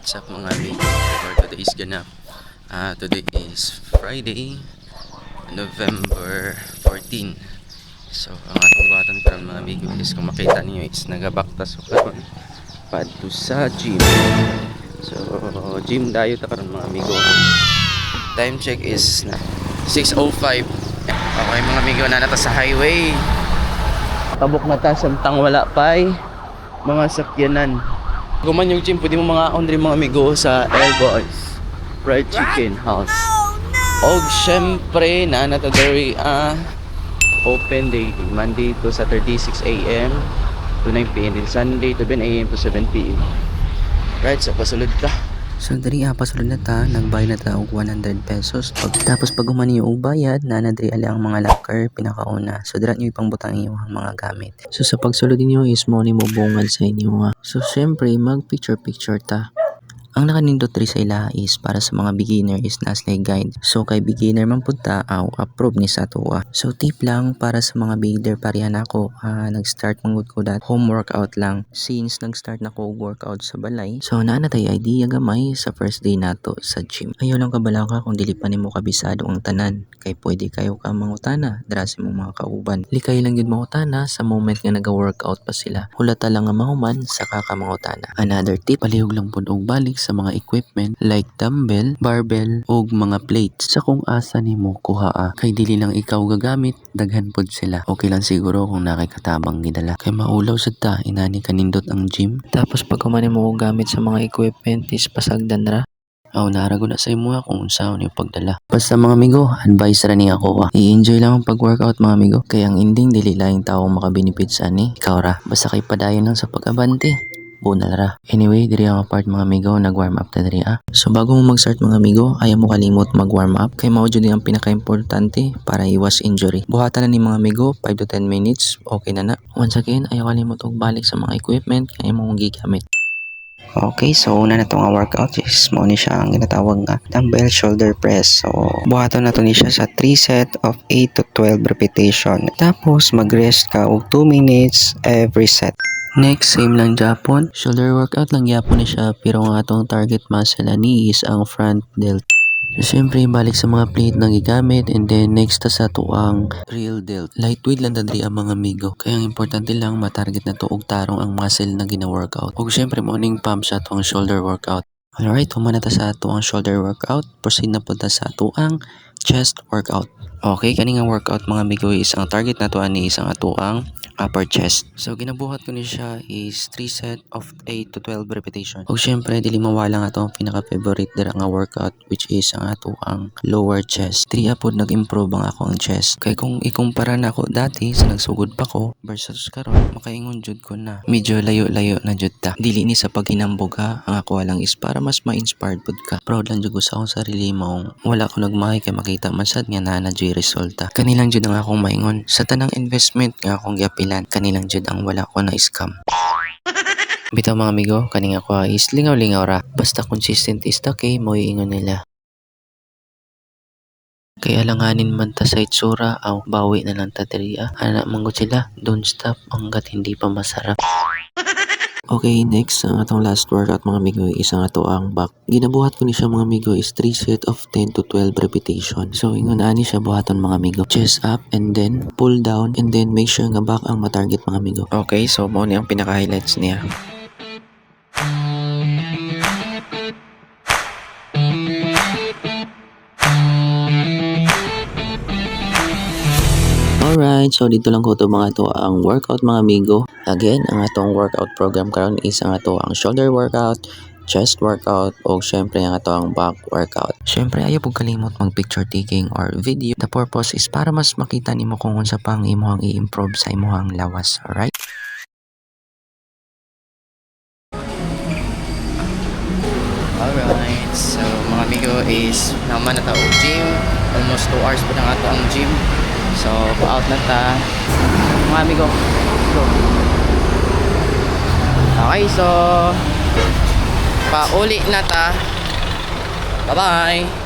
What's up mga amigo? For today's ganap. Today is Friday, November 14. So ang atong buhatan karon mga amigo is kung makita niyo is nagabaktas ko karon padto sa gym. So gym dayo ta karon mga amigo. Time check is na 6:05. Okay mga amigo, na nata sa highway. Tabok na ta samtang wala pay mga sakyanan. Guman yung gym, pwede mo mga on mga amigo sa Elbows Fried Chicken House. Og syempre na natadari open day Monday to Saturday 6 a.m. to 9 p.m. and Sunday to 10 a.m. to 7 p.m. Right, so pasulod ta. So diri pasulod na ta, nagbayad na ta og 100 pesos. Tapos pag humani yung bayad, nanadri ali ang mga locker pinakauna. So dira niyo ipangbutang inyo ang mga gamit. So sa pagsulod niyo is mo ni mo bungad sa inyo. So syempre mag picture ta. Ang nakanindot diri sa ila is para sa mga beginner is naslay guide. So kay beginner man punta aw approve ni sa tuwa. So tip lang para sa mga beginner parehan ako, nag-start mangud ko dat home workout lang. Since nag-start na ko workout sa balay, so naa na tay idea gamay sa first day nato sa gym. Ayo lang kabalaka kung dili pa nimo kabisado ang tanan, kay pwede kayo ka mangutana dira sa mga kauban. Likay lang gyud mangutana sa moment nga naga-workout pa sila. Hulata lang nga mahuman saka ka mangutana. Another tip, palihog lang pud og balik sa mga equipment like dumbbell, barbell ug mga plates sa kung asa nimo kuhaa. Kay dili lang ikaw gagamit, daghan pod sila. Okay lang siguro kung nakay katabang gidala. Kay maulaw sad ta inani kanindot ang gym. Tapos pag kumani mo og gamit sa mga equipment is pasagdan ra. Narago na sa imo kung unsaon yung pagdala. Basta mga amigo, advice ra ni ako i-enjoy lang ang pag-workout mga amigo. Kay ang ending dili laing tao makabenefit sa ani, ikaw ra. Basta kay padayon lang sa pag-abante. Bunal ra. Anyway, diri ang part mga amigo, nag-warm up ta diri So bago mo mag-start mga amigo, ayaw mo kalimot mag-warm up. Kay mao jud ang pinaka-importante para iwas injury. Buhatan na ni mga amigo 5 to 10 minutes, okay na na. Once again, ayaw kalimot og balik sa mga equipment kay imong gigamit. Okay, so una na itong workout is mo ni siya ang ginatawag nga dumbbell shoulder press. So buhaton na to ni siya sa 3 set of 8 to 12 repetition. Tapos mag-rest ka og 2 minutes every set. Next, same lang Japon. Shoulder workout lang yapon ni siya, pero ang atong target muscle ani is ang front delt. So syempre balik sa mga plate na gigamit, and then next ta sa tuang real delt. Lightweight lang dadri ang mga amigo. Kaya ang importante lang matarget na to og tarong ang muscle na gina-workout. Ug syempre morning pump sa tuang shoulder workout. Alright, humana ta sa tuang shoulder workout. Proceed na po ta sa tuang chest workout. Okay, kaning workout mga amigo is ang target na to ani isang atuang upper chest. So ginabuhat ko ni siya is 3 set of 8 to 12 repetition. O syempre dili mawala nga to ang pinaka-favorite dira nga workout, which is ang atuang lower chest. 3 apod nag-improve ang ako ang chest. Kay kung ikumpara na ako dati sa nagsugod pa ko versus karon, makaingon jud ko na medyo layo-layo na jud ta. Dili ni sa paghinambog ha, ang ako lang is para mas ma-inspired pud ka. Proud lang jud ko sa akong sarili mo. Wala ko nagmahay kay makita man sad nga na resulta. Kanilang jud ang akong maingon sa tanang investment nga akong giapilan. Kanilang jud ang wala ko na scam. Bitaw mga amigo, kaning ako is lingaw-lingaw ra. Basta consistent is okay, mo iingon nila. Kaya alanganin man ta sa itsura, bawi na lang ta diri. Ana manggod sila, don't stop hanggat hindi pa masarap. Okay, next, ang atong last workout mga amigo is ang ato ang back. Ginabuhat ko ni siya mga amigo is 3 set of 10 to 12 repetition. So ingon ani siya buhaton mga amigo. Chest up and then pull down and then make sure nga back ang matarget mga amigo. Okay, so mo ni ang pinaka-highlights niya. Alright, so dito lang ko to mga to ang workout mga amigo. Again, ang atong workout program karon is ang ato ang shoulder workout, chest workout, o syempre ang ato ang back workout. Syempre ayaw pug kalimot mag picture taking or video. The purpose is para mas makita nimo kung unsa pang imong i-improve sa imong lawas. Alright? Alright, so mga amigo is naman na ta og gym. Almost 2 hours po na ato ang gym. So pa-out na ta mga amigo. Go. Okay, so pauli na ta. Bye bye.